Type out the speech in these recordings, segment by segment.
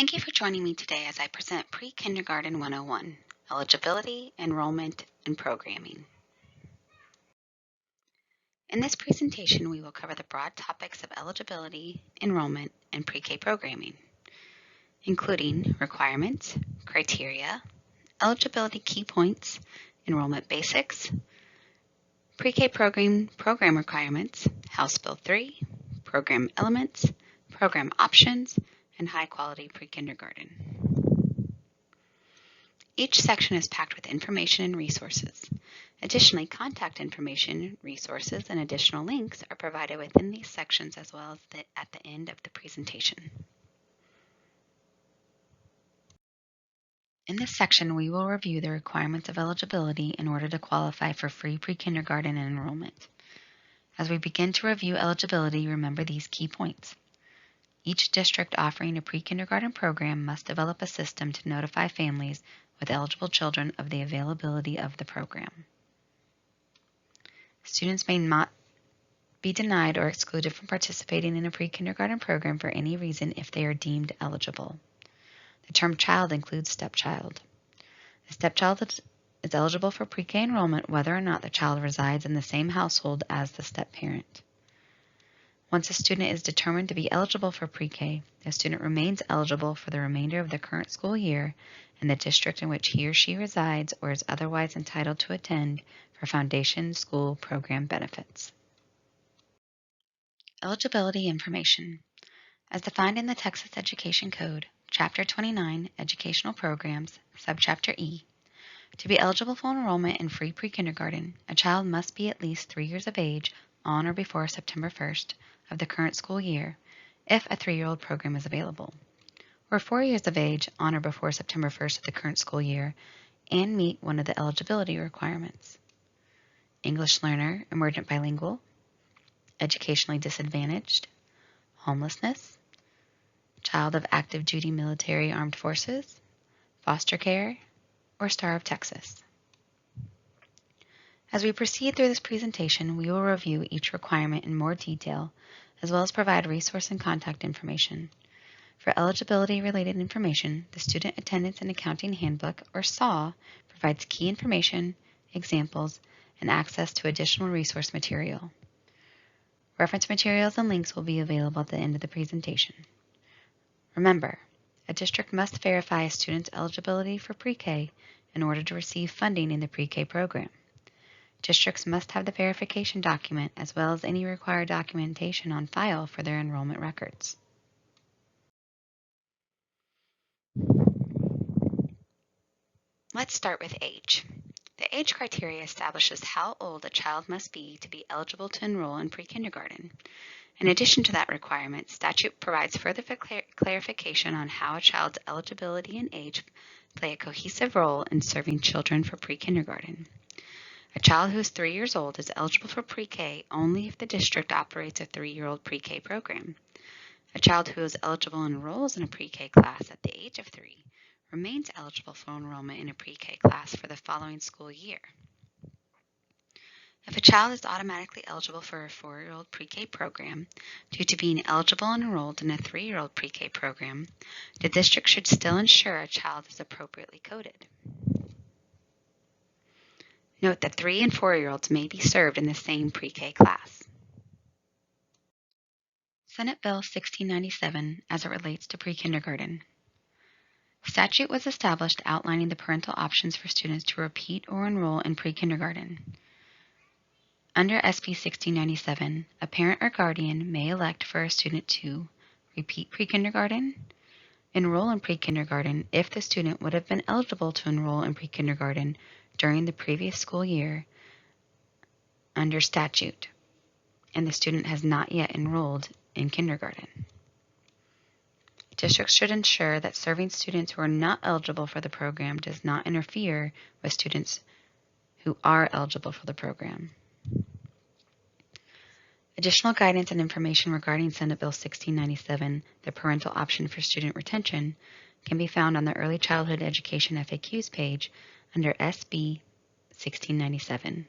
Thank you for joining me today as I present Pre-Kindergarten 101, Eligibility, Enrollment, and Programming. In this presentation, we will cover the broad topics of eligibility, enrollment, and pre-K programming, including requirements, criteria, eligibility key points, enrollment basics, pre-K program requirements, House Bill 3, program elements, program options, and high-quality pre-kindergarten. Each section is packed with information and resources. Additionally, contact information, resources, and additional links are provided within these sections as well as at the end of the presentation. In this section, we will review the requirements of eligibility in order to qualify for free pre-kindergarten enrollment. As we begin to review eligibility, remember these key points. Each district offering a pre-kindergarten program must develop a system to notify families with eligible children of the availability of the program. Students may not be denied or excluded from participating in a pre-kindergarten program for any reason if they are deemed eligible. The term child includes stepchild. The stepchild is eligible for pre-K enrollment whether or not the child resides in the same household as the step-parent. Once a student is determined to be eligible for pre-K, the student remains eligible for the remainder of the current school year in the district in which he or she resides or is otherwise entitled to attend for foundation school program benefits. Eligibility information. As defined in the Texas Education Code, Chapter 29, Educational Programs, Subchapter E, to be eligible for enrollment in free pre-kindergarten, a child must be at least 3 years of age on or before September 1st of the current school year, if a 3-year-old program is available, or 4 years of age on or before September 1st of the current school year, and meet one of the eligibility requirements: English learner, emergent bilingual, educationally disadvantaged, homelessness, child of active duty military armed forces, foster care, or Star of Texas. As we proceed through this presentation, we will review each requirement in more detail, as well as provide resource and contact information. For eligibility-related information, the Student Attendance and Accounting Handbook, or SAW, provides key information, examples, and access to additional resource material. Reference materials and links will be available at the end of the presentation. Remember, a district must verify a student's eligibility for pre-K in order to receive funding in the pre-K program. Districts must have the verification document as well as any required documentation on file for their enrollment records. Let's start with age. The age criteria establishes how old a child must be to be eligible to enroll in pre-kindergarten. In addition to that requirement, statute provides further clarification on how a child's eligibility and age play a cohesive role in serving children for pre-kindergarten. A child who is 3 years old is eligible for pre-K only if the district operates a 3-year-old pre-K program. A child who is eligible and enrolls in a pre-K class at the age of 3 remains eligible for enrollment in a pre-K class for the following school year. If a child is automatically eligible for a 4-year-old pre-K program due to being eligible and enrolled in a 3-year-old pre-K program, the district should still ensure a child is appropriately coded. Note that 3- and 4-year-olds may be served in the same pre-K class. Senate Bill 1697 as it relates to pre-kindergarten. Statute was established outlining the parental options for students to repeat or enroll in pre-kindergarten. Under SB 1697, a parent or guardian may elect for a student to repeat pre-kindergarten, enroll in pre-kindergarten if the student would have been eligible to enroll in pre-kindergarten during the previous school year under statute, and the student has not yet enrolled in kindergarten. Districts should ensure that serving students who are not eligible for the program does not interfere with students who are eligible for the program. Additional guidance and information regarding Senate Bill 1697, the parental option for student retention, can be found on the Early Childhood Education FAQs page under SB 1697.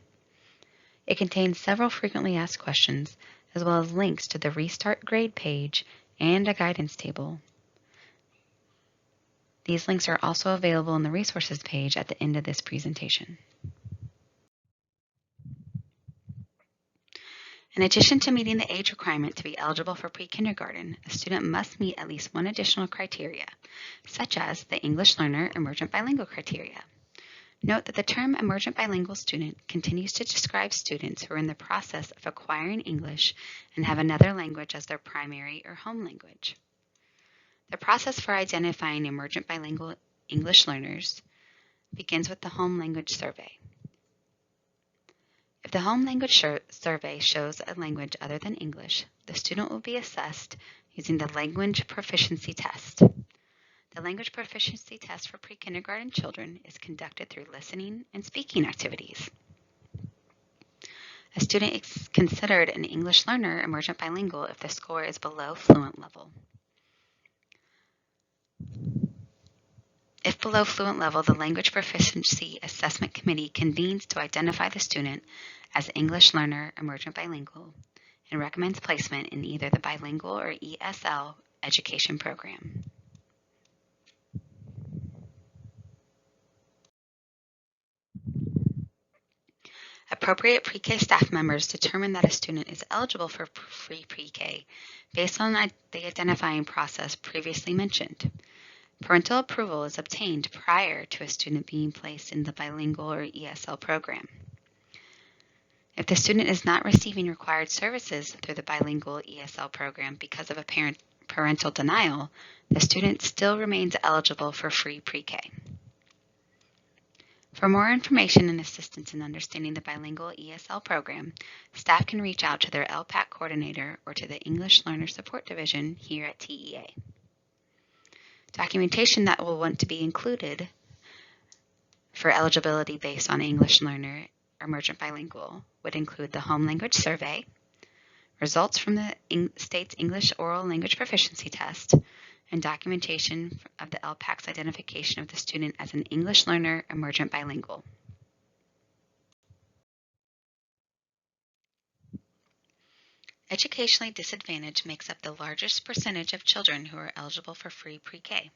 It contains several frequently asked questions, as well as links to the Restart Grade page and a guidance table. These links are also available in the resources page at the end of this presentation. In addition to meeting the age requirement to be eligible for pre-kindergarten, a student must meet at least one additional criteria, such as the English Learner Emergent Bilingual criteria. Note that the term Emergent Bilingual student continues to describe students who are in the process of acquiring English and have another language as their primary or home language. The process for identifying Emergent Bilingual English learners begins with the Home Language Survey. If the Home Language Survey shows a language other than English, the student will be assessed using the Language Proficiency Test. The Language Proficiency Test for pre-kindergarten children is conducted through listening and speaking activities. A student is considered an English learner emergent bilingual if the score is below fluent level. If below fluent level, the Language Proficiency Assessment Committee convenes to identify the student as English learner emergent bilingual and recommends placement in either the bilingual or ESL education program. Appropriate pre-K staff members determine that a student is eligible for free pre-K based on the identifying process previously mentioned. Parental approval is obtained prior to a student being placed in the bilingual or ESL program. If the student is not receiving required services through the bilingual ESL program because of a parental denial, the student still remains eligible for free pre-K. For more information and assistance in understanding the bilingual ESL program, staff can reach out to their LPAC coordinator or to the English Learner Support Division here at TEA. Documentation that will want to be included for eligibility based on English Learner Emergent Bilingual would include the Home Language Survey, results from the state's English Oral Language Proficiency Test, and documentation of the LPAC's identification of the student as an English Learner Emergent Bilingual. Educationally disadvantaged makes up the largest percentage of children who are eligible for free pre-K.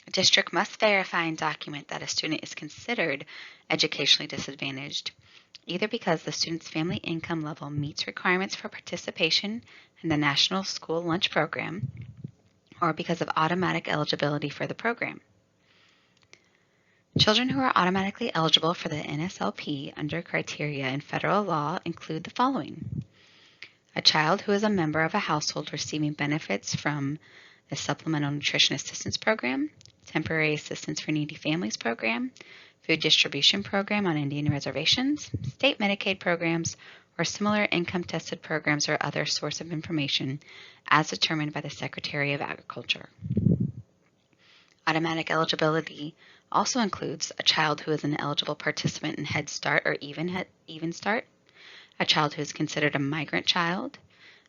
A district must verify and document that a student is considered educationally disadvantaged, either because the student's family income level meets requirements for participation in the National School Lunch Program, or because of automatic eligibility for the program. Children who are automatically eligible for the NSLP under criteria in federal law include the following: a child who is a member of a household receiving benefits from the Supplemental Nutrition Assistance Program, Temporary Assistance for Needy Families Program, Food Distribution Program on Indian Reservations, state Medicaid programs, or similar income-tested programs or other source of information as determined by the Secretary of Agriculture. Automatic eligibility also includes a child who is an eligible participant in Head Start or Even Start, a child who is considered a migrant child,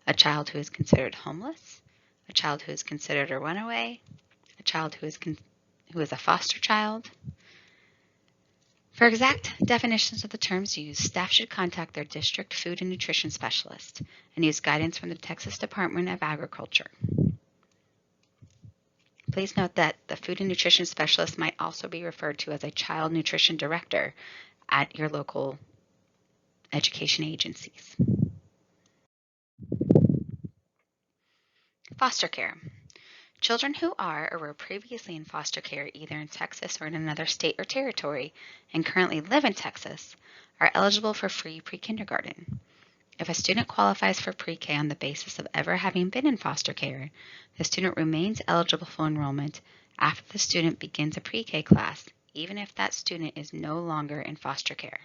a child who is considered homeless, a child who is considered a runaway, a child who is a foster child. For exact definitions of the terms used, staff should contact their district food and nutrition specialist and use guidance from the Texas Department of Agriculture. Please note that the food and nutrition specialist might also be referred to as a child nutrition director at your local education agencies. Foster care. Children who are or were previously in foster care either in Texas or in another state or territory and currently live in Texas are eligible for free pre-kindergarten. If a student qualifies for pre-K on the basis of ever having been in foster care, the student remains eligible for enrollment after the student begins a pre-K class, even if that student is no longer in foster care.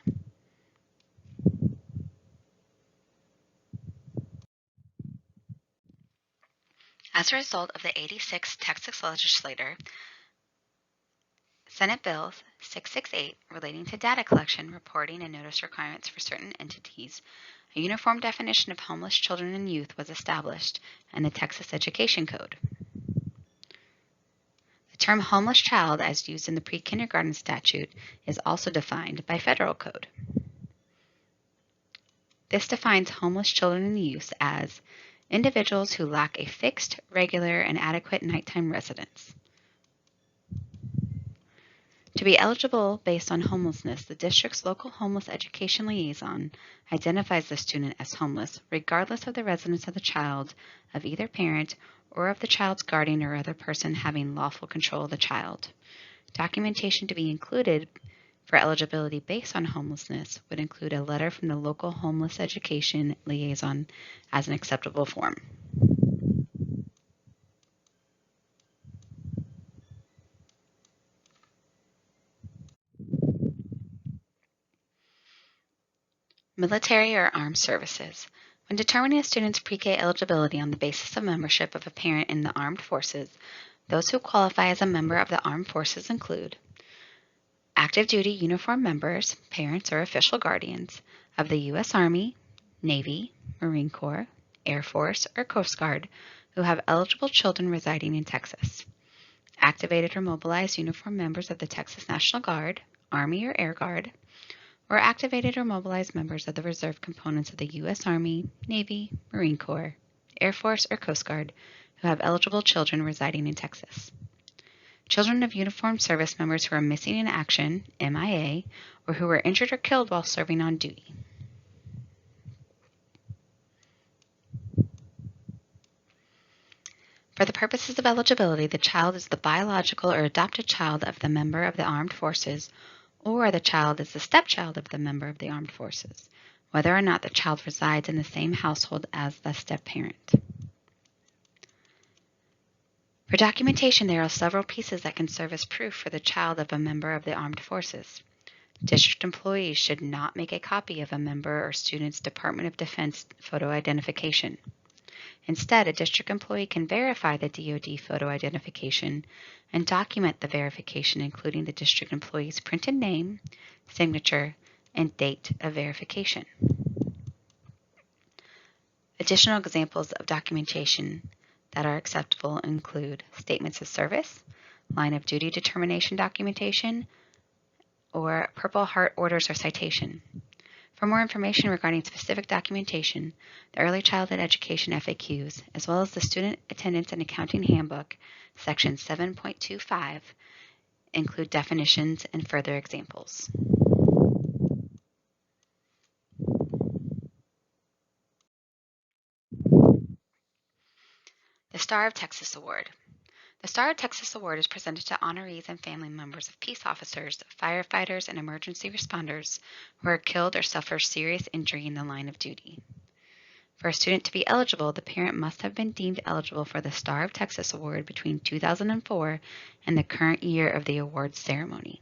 As a result of the 86th Texas legislature, Senate Bill 668 relating to data collection, reporting, and notice requirements for certain entities, a uniform definition of homeless children and youth was established in the Texas Education Code. The term homeless child, as used in the pre-kindergarten statute, is also defined by federal code. This defines homeless children and youth as individuals who lack a fixed, regular, and adequate nighttime residence. To be eligible based on homelessness, the district's local homeless education liaison identifies the student as homeless regardless of the residence of the child, of either parent, or of the child's guardian or other person having lawful control of the child. Documentation to be included for eligibility based on homelessness would include a letter from the local homeless education liaison as an acceptable form. Military or armed services. When determining a student's pre-K eligibility on the basis of membership of a parent in the armed forces, those who qualify as a member of the armed forces include active duty uniformed members, parents or official guardians of the U.S. Army, Navy, Marine Corps, Air Force, or Coast Guard who have eligible children residing in Texas. Activated or mobilized uniformed members of the Texas National Guard, Army or Air Guard, or activated or mobilized members of the reserve components of the U.S. Army, Navy, Marine Corps, Air Force, or Coast Guard who have eligible children residing in Texas. Children of uniformed service members who are missing in action, MIA, or who were injured or killed while serving on duty. For the purposes of eligibility, the child is the biological or adopted child of the member of the armed forces, or the child is the stepchild of the member of the armed forces, whether or not the child resides in the same household as the step-parent. For documentation, there are several pieces that can serve as proof for the child of a member of the armed forces. District employees should not make a copy of a member or student's Department of Defense photo identification. Instead, a district employee can verify the DoD photo identification and document the verification, including the district employee's printed name, signature, and date of verification. Additional examples of documentation that are acceptable include statements of service, line of duty determination documentation, or Purple Heart orders or citation. For more information regarding specific documentation, the Early Childhood Education FAQs, as well as the Student Attendance and Accounting Handbook, Section 7.25, include definitions and further examples. The Star of Texas Award. The Star of Texas Award is presented to honorees and family members of peace officers, firefighters, and emergency responders who are killed or suffer serious injury in the line of duty. For a student to be eligible, the parent must have been deemed eligible for the Star of Texas Award between 2004 and the current year of the awards ceremony.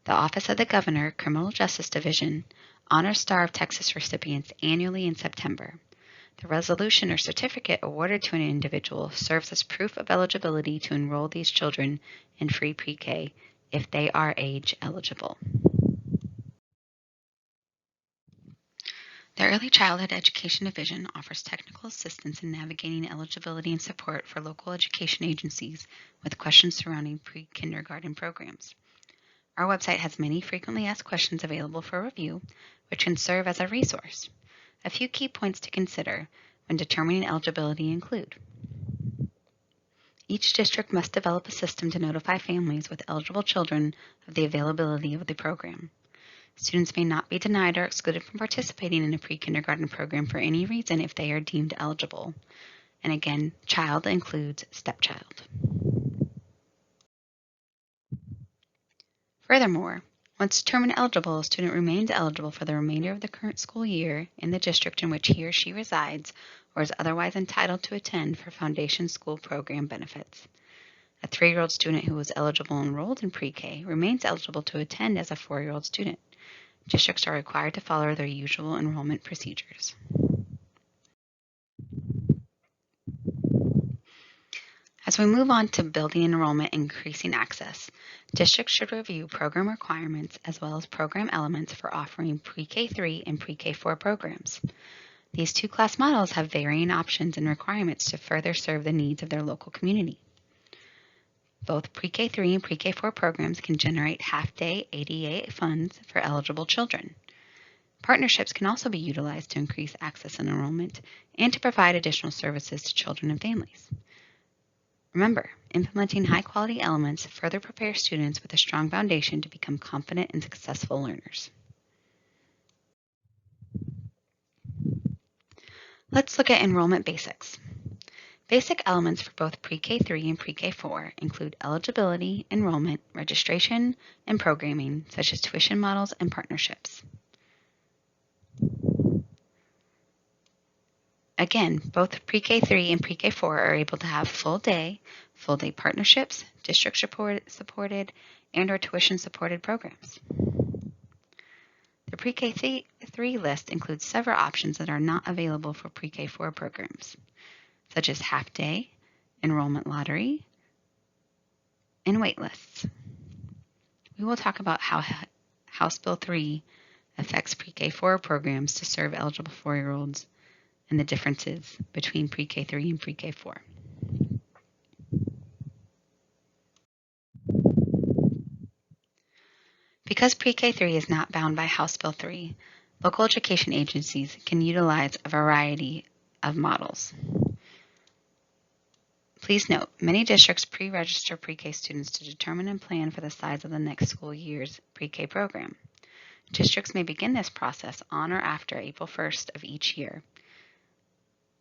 The Office of the Governor, Criminal Justice Division, honors Star of Texas recipients annually in September. The resolution or certificate awarded to an individual serves as proof of eligibility to enroll these children in free pre-K if they are age eligible. The Early Childhood Education Division offers technical assistance in navigating eligibility and support for local education agencies with questions surrounding pre-kindergarten programs. Our website has many frequently asked questions available for review, which can serve as a resource. A few key points to consider when determining eligibility include: each district must develop a system to notify families with eligible children of the availability of the program. Students may not be denied or excluded from participating in a pre-kindergarten program for any reason if they are deemed eligible. And again, child includes stepchild. Furthermore, once determined eligible, a student remains eligible for the remainder of the current school year in the district in which he or she resides or is otherwise entitled to attend for foundation school program benefits. A 3-year-old student who was eligible and enrolled in pre-K remains eligible to attend as a 4-year-old student. Districts are required to follow their usual enrollment procedures. As we move on to building enrollment and increasing access, districts should review program requirements as well as program elements for offering pre-K3 and pre-K4 programs. These two class models have varying options and requirements to further serve the needs of their local community. Both pre-K3 and pre-K4 programs can generate half-day ADA funds for eligible children. Partnerships can also be utilized to increase access and enrollment and to provide additional services to children and families. Remember, implementing high-quality elements further prepares students with a strong foundation to become confident and successful learners. Let's look at enrollment basics. Basic elements for both Pre-K 3 and Pre-K 4 include eligibility, enrollment, registration, and programming, such as tuition models and partnerships. Again, both Pre-K 3 and Pre-K 4 are able to have full day partnerships, district-supported, and/or tuition-supported programs. The Pre-K 3 list includes several options that are not available for Pre-K 4 programs, such as half-day, enrollment lottery, and waitlists. We will talk about how House Bill 3 affects Pre-K 4 programs to serve eligible 4-year-olds and the differences between Pre-K 3 and Pre-K 4. Because Pre-K 3 is not bound by House Bill 3, local education agencies can utilize a variety of models. Please note, many districts pre-register Pre-K students to determine and plan for the size of the next school year's Pre-K program. Districts may begin this process on or after April 1st of each year.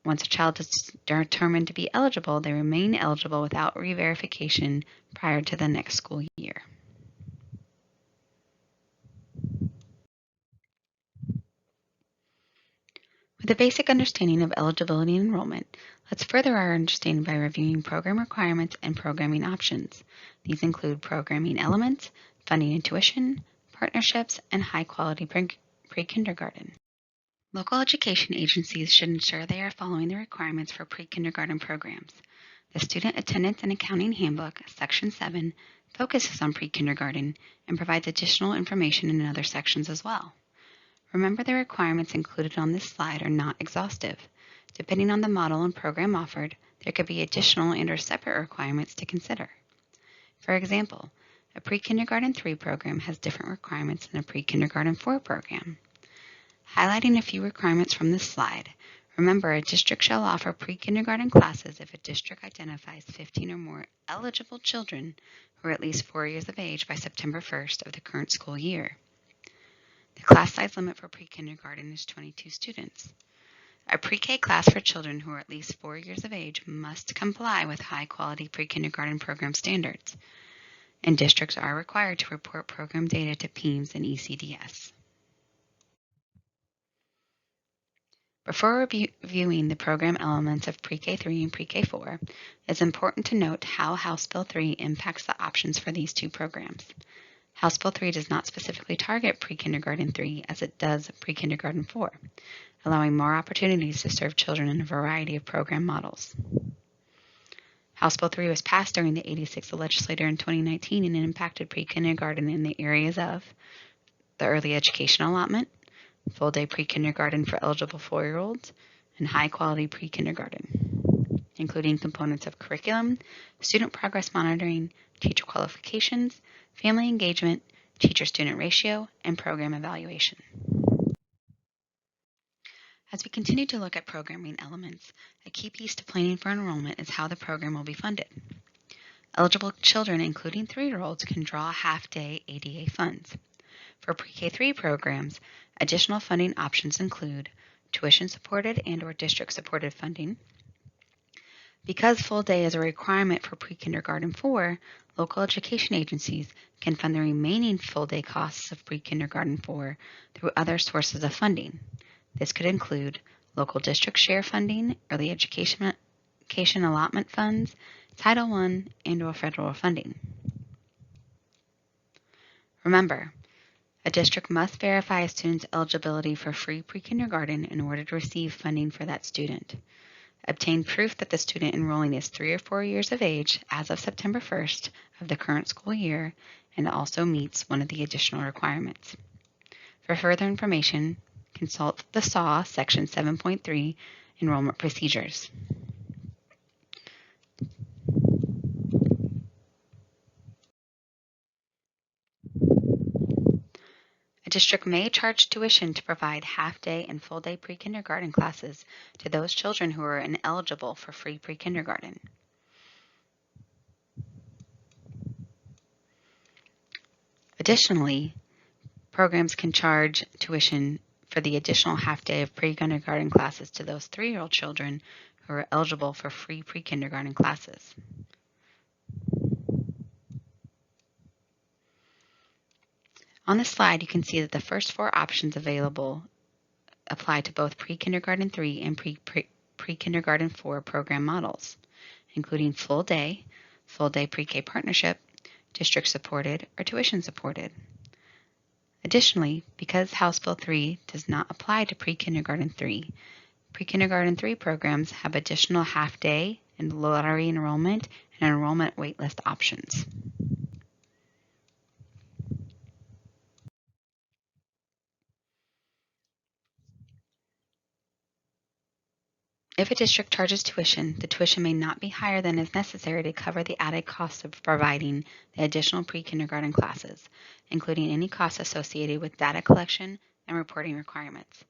Once a child is determined to be eligible, they remain eligible without re-verification prior to the next school year. With a basic understanding of eligibility and enrollment, let's further our understanding by reviewing program requirements and programming options. These include programming elements, funding and tuition, partnerships, and high-quality pre-kindergarten. Local education agencies should ensure they are following the requirements for pre-kindergarten programs. The Student Attendance and Accounting Handbook, Section 7, focuses on pre-kindergarten and provides additional information in other sections as well. Remember, the requirements included on this slide are not exhaustive. Depending on the model and program offered, there could be additional and/or separate requirements to consider. For example, a pre-kindergarten 3 program has different requirements than a pre-kindergarten 4 program. Highlighting a few requirements from this slide, remember, a district shall offer pre-kindergarten classes if a district identifies 15 or more eligible children who are at least 4 years of age by September 1st of the current school year. The class size limit for pre-kindergarten is 22 students. A pre-K class for children who are at least 4 years of age must comply with high-quality pre-kindergarten program standards, and districts are required to report program data to PEIMS and ECDS. Before reviewing the program elements of Pre-K 3 and Pre-K 4, it's important to note how House Bill 3 impacts the options for these two programs. House Bill 3 does not specifically target Pre-Kindergarten 3 as it does Pre-Kindergarten 4, allowing more opportunities to serve children in a variety of program models. House Bill 3 was passed during the 86th legislature in 2019 and it impacted pre-kindergarten in the areas of the early education allotment, full-day pre-kindergarten for eligible 4-year-olds, and high-quality pre-kindergarten, including components of curriculum, student progress monitoring, teacher qualifications, family engagement, teacher-student ratio, and program evaluation. As we continue to look at programming elements, a key piece to planning for enrollment is how the program will be funded. Eligible children, including 3-year-olds, can draw half-day ADA funds. For Pre-K 3 programs, additional funding options include tuition-supported and/or district-supported funding. Because full day is a requirement for Pre-Kindergarten 4, local education agencies can fund the remaining full day costs of Pre-Kindergarten 4 through other sources of funding. This could include local district share funding, early education allotment funds, Title I, and/or federal funding. Remember, a district must verify a student's eligibility for free pre-kindergarten in order to receive funding for that student. Obtain proof that the student enrolling is 3 or 4 years of age as of September 1st of the current school year and also meets one of the additional requirements. For further information, consult the SAW Section 7.3 Enrollment Procedures. A district may charge tuition to provide half-day and full-day pre-kindergarten classes to those children who are ineligible for free pre-kindergarten. Additionally, programs can charge tuition for the additional half day of pre-kindergarten classes to those 3-year-old children who are eligible for free pre-kindergarten classes. On the slide, you can see that the first 4 options available apply to both Pre-Kindergarten 3 and Pre-Kindergarten 4 program models, including full day pre-K partnership, district supported, or tuition supported. Additionally, because House Bill 3 does not apply to Pre-Kindergarten 3, Pre-Kindergarten 3 programs have additional half-day and lottery enrollment and enrollment waitlist options. If a district charges tuition, the tuition may not be higher than is necessary to cover the added cost of providing the additional pre-kindergarten classes, including any costs associated with data collection and reporting requirements.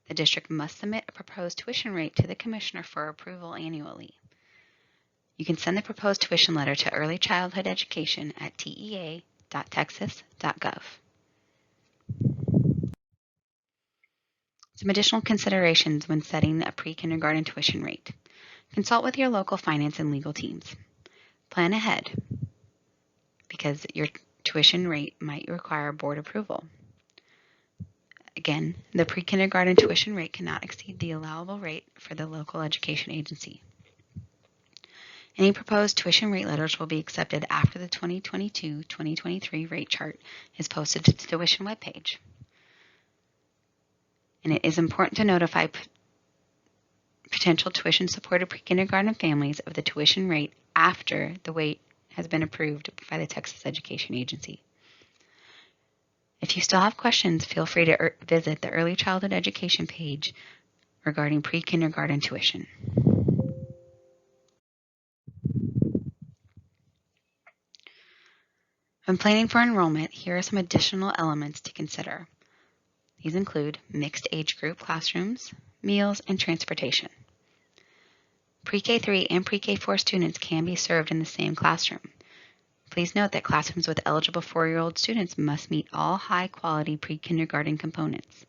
The district must submit a proposed tuition rate to the commissioner for approval annually. You can send the proposed tuition letter to Early Childhood Education at tea.texas.gov. Some additional considerations when setting a pre-kindergarten tuition rate. Consult with your local finance and legal teams. Plan ahead because your tuition rate might require board approval. Again, the pre-kindergarten tuition rate cannot exceed the allowable rate for the local education agency. Any proposed tuition rate letters will be accepted after the 2022-2023 rate chart is posted to the tuition webpage. And it is important to notify potential tuition-supported pre-kindergarten families of the tuition rate after the rate has been approved by the Texas Education Agency. If you still have questions, feel free to visit the Early Childhood Education page regarding pre-kindergarten tuition. When planning for enrollment, here are some additional elements to consider. These include mixed age group classrooms, meals, and transportation. Pre-K 3 and Pre-K 4 students can be served in the same classroom. Please note that classrooms with eligible 4-year-old students must meet all high-quality pre-kindergarten components.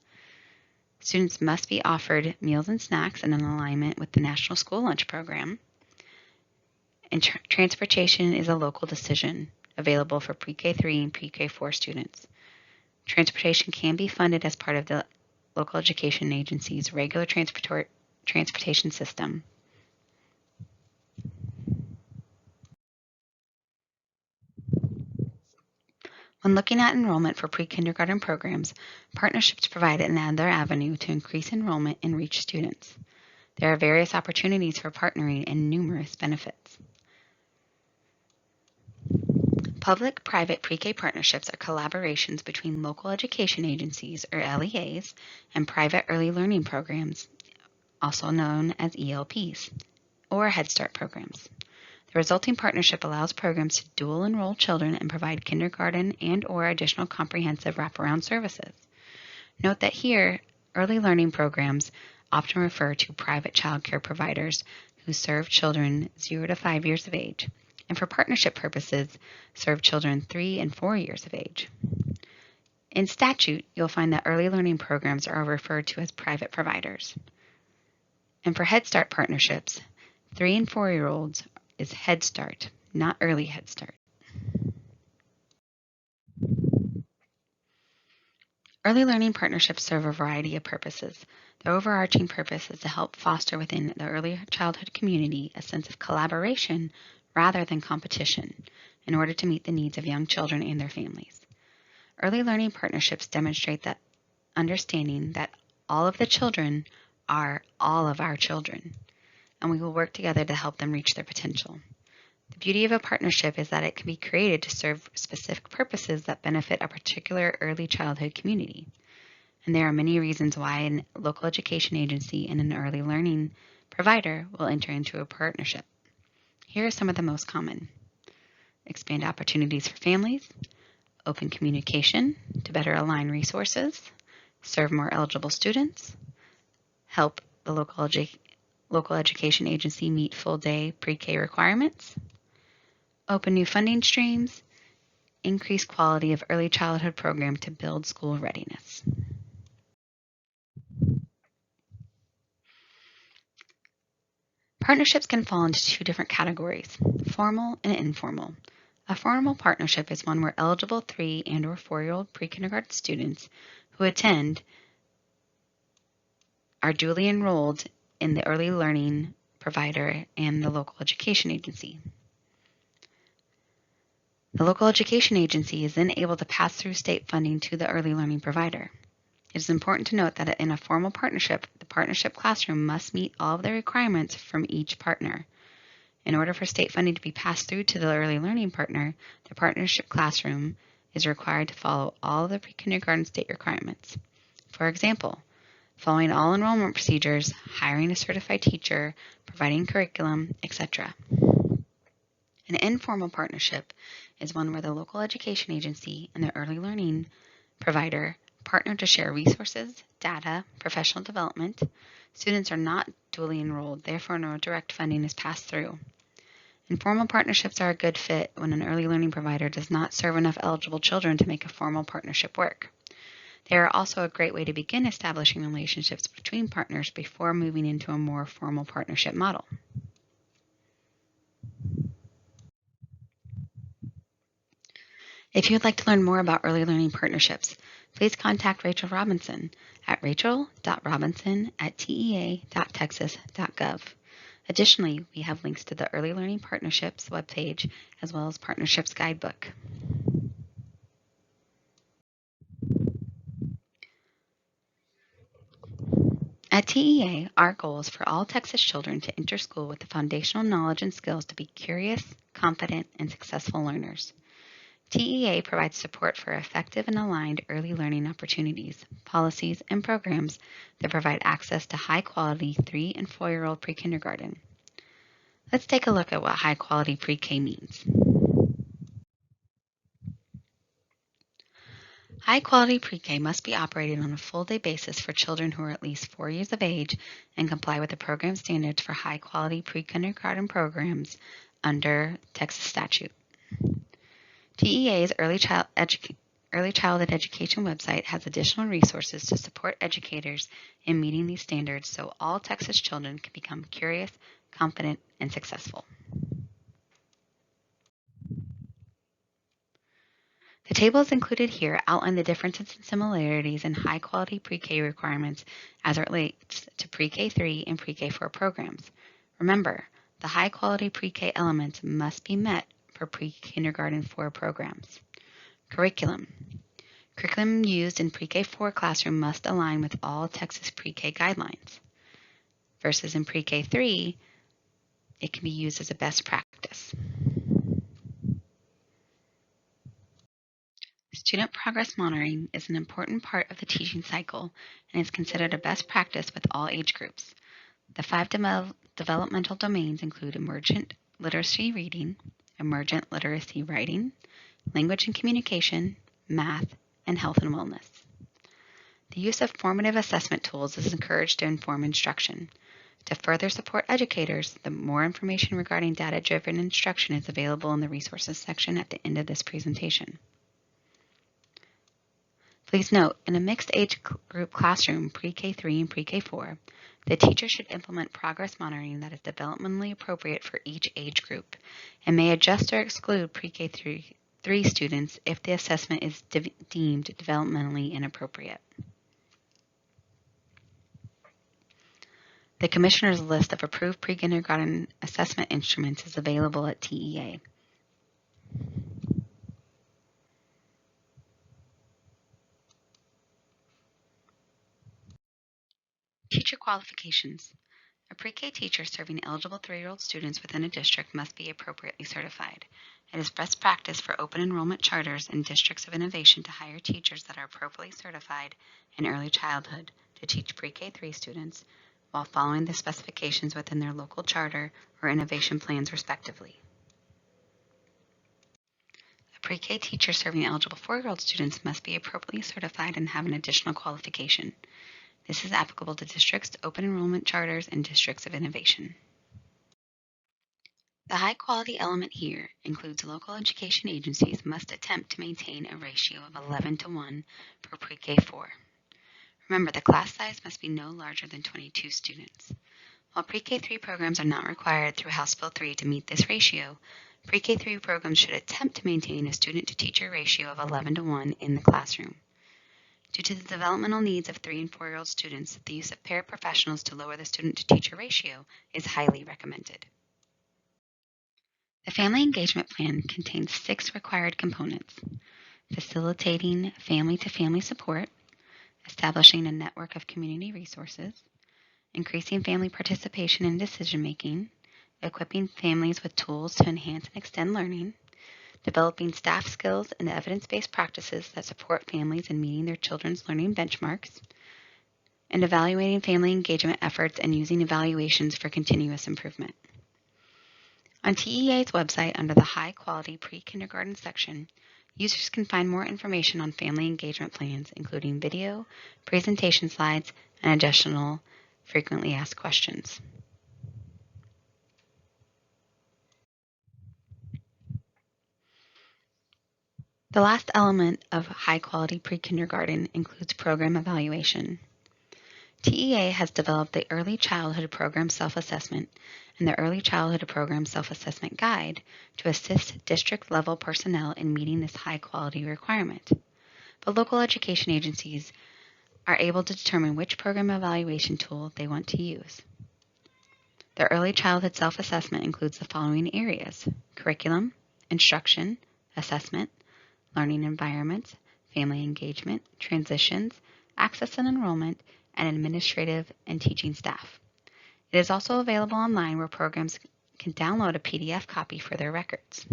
Students must be offered meals and snacks in alignment with the National School Lunch Program. And transportation is a local decision available for Pre-K 3 and Pre-K 4 students. Transportation can be funded as part of the local education agency's regular transportation system. When looking at enrollment for pre-kindergarten programs, partnerships provide another avenue to increase enrollment and reach students. There are various opportunities for partnering and numerous benefits. Public-private pre-K partnerships are collaborations between local education agencies, or LEAs, and private early learning programs, also known as ELPs, or Head Start programs. The resulting partnership allows programs to dual enroll children and provide kindergarten and/or additional comprehensive wraparound services. Note that here, early learning programs often refer to private child care providers who serve children 0 to 5 years of age, and for partnership purposes, serve children 3 and 4 years of age. In statute, you'll find that early learning programs are referred to as private providers. And for Head Start partnerships, 3 and 4-year-olds is Head Start, not Early Head Start. Early learning partnerships serve a variety of purposes. The overarching purpose is to help foster within the early childhood community a sense of collaboration rather than competition in order to meet the needs of young children and their families. Early learning partnerships demonstrate that understanding that all of the children are all of our children, and we will work together to help them reach their potential. The beauty of a partnership is that it can be created to serve specific purposes that benefit a particular early childhood community. And there are many reasons why a local education agency and an early learning provider will enter into a partnership. Here are some of the most common. Expand opportunities for families, open communication to better align resources, serve more eligible students, help the local education agency meet full-day pre-K requirements, open new funding streams, increased quality of early childhood program to build school readiness. Partnerships can fall into two different categories, formal and informal. A formal partnership is one where eligible 3 and or 4-year-old pre-kindergarten students who attend are duly enrolled in the early learning provider and the local education agency. The local education agency is then able to pass through state funding to the early learning provider. It is important to note that in a formal partnership, the partnership classroom must meet all of the requirements from each partner. In order for state funding to be passed through to the early learning partner, the partnership classroom is required to follow all of the pre-kindergarten state requirements. For example, following all enrollment procedures, hiring a certified teacher, providing curriculum, etc. An informal partnership is one where the local education agency and the early learning provider partner to share resources, data, professional development. Students are not duly enrolled, therefore no direct funding is passed through. Informal partnerships are a good fit when an early learning provider does not serve enough eligible children to make a formal partnership work. They are also a great way to begin establishing relationships between partners before moving into a more formal partnership model. If you would like to learn more about early learning partnerships, please contact Rachel Robinson at rachel.robinson@tea.texas.gov. Additionally, we have links to the Early Learning Partnerships webpage as well as Partnerships Guidebook. At TEA, our goal is for all Texas children to enter school with the foundational knowledge and skills to be curious, confident, and successful learners. TEA provides support for effective and aligned early learning opportunities, policies, and programs that provide access to high-quality 3- and 4-year-old pre-kindergarten. Let's take a look at what high-quality pre-K means. High-quality pre-K must be operated on a full-day basis for children who are at least 4 years of age and comply with the program standards for high-quality pre-kindergarten programs under Texas statute. TEA's Early Childhood Education website has additional resources to support educators in meeting these standards so all Texas children can become curious, confident, and successful. The tables included here outline the differences and similarities in high-quality pre-K requirements as it relates to pre-K 3 and pre-K 4 programs. Remember, the high-quality pre-K elements must be met for pre-kindergarten 4 programs. Curriculum. Curriculum used in pre-K 4 classroom must align with all Texas pre-K guidelines. Versus in pre-K 3, it can be used as a best practice. Student progress monitoring is an important part of the teaching cycle and is considered a best practice with all age groups. The 5 developmental domains include Emergent literacy reading, Emergent literacy writing, language and communication, math, and health and wellness. The use of formative assessment tools is encouraged to inform instruction. To further support educators, the more information regarding data-driven instruction is available in the resources section at the end of this presentation. Please note, in a mixed age group classroom, pre-K 3 and pre-K 4, the teacher should implement progress monitoring that is developmentally appropriate for each age group and may adjust or exclude pre-K 3 students if the assessment is deemed developmentally inappropriate. The Commissioner's list of approved pre-kindergarten assessment instruments is available at TEA. Teacher qualifications. A pre-K teacher serving eligible 3-year-old students within a district must be appropriately certified. It is best practice for open enrollment charters and districts of innovation to hire teachers that are appropriately certified in early childhood to teach pre-K 3 students while following the specifications within their local charter or innovation plans respectively. A pre-K teacher serving eligible 4-year-old students must be appropriately certified and have an additional qualification. This is applicable to districts, open enrollment charters, and districts of innovation. The high-quality element here includes local education agencies must attempt to maintain a ratio of 11:1 for Pre-K4. Remember, the class size must be no larger than 22 students. While Pre-K3 programs are not required through House Bill 3 to meet this ratio, Pre-K3 programs should attempt to maintain a student-to-teacher ratio of 11:1 in the classroom. Due to the developmental needs of 3- and 4-year-old students, the use of paraprofessionals to lower the student-to-teacher ratio is highly recommended. The Family Engagement Plan contains 6 required components: facilitating family-to-family support, establishing a network of community resources, increasing family participation in decision-making, equipping families with tools to enhance and extend learning, developing staff skills and evidence-based practices that support families in meeting their children's learning benchmarks, and evaluating family engagement efforts and using evaluations for continuous improvement. On TEA's website, under the High Quality Pre-Kindergarten section, users can find more information on family engagement plans, including video, presentation slides, and additional frequently asked questions. The last element of high-quality pre-kindergarten includes program evaluation. TEA has developed the Early Childhood Program Self-Assessment and the Early Childhood Program Self-Assessment Guide to assist district-level personnel in meeting this high-quality requirement. But local education agencies are able to determine which program evaluation tool they want to use. The Early Childhood Self-Assessment includes the following areas: curriculum, instruction, assessment, learning environments, family engagement, transitions, access and enrollment, and administrative and teaching staff. It is also available online where programs can download a PDF copy for their records.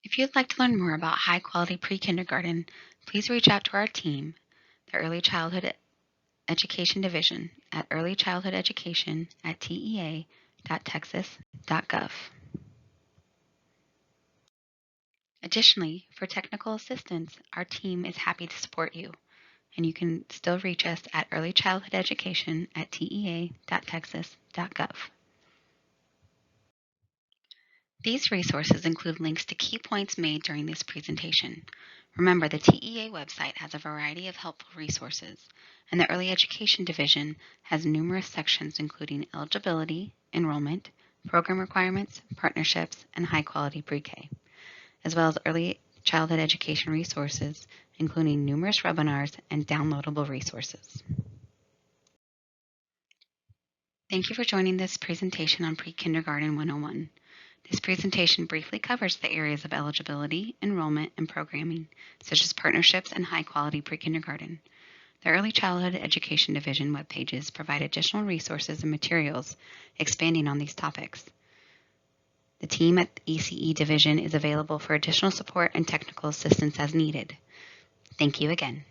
If you'd like to learn more about high-quality pre-kindergarten, please reach out to our team, the Early Childhood Education Division, at earlychildhoodeducation@tea.texas.gov. Additionally, for technical assistance, our team is happy to support you, and you can still reach us at earlychildhoodeducation@tea.texas.gov. These resources include links to key points made during this presentation. Remember, the TEA website has a variety of helpful resources, and the Early Education Division has numerous sections including eligibility, enrollment, program requirements, partnerships, and high-quality pre-K, as well as early childhood education resources, including numerous webinars and downloadable resources. Thank you for joining this presentation on Pre-Kindergarten 101. This presentation briefly covers the areas of eligibility, enrollment, and programming, such as partnerships and high-quality pre-kindergarten. The Early Childhood Education Division web pages provide additional resources and materials expanding on these topics. The team at the ECE Division is available for additional support and technical assistance as needed. Thank you again.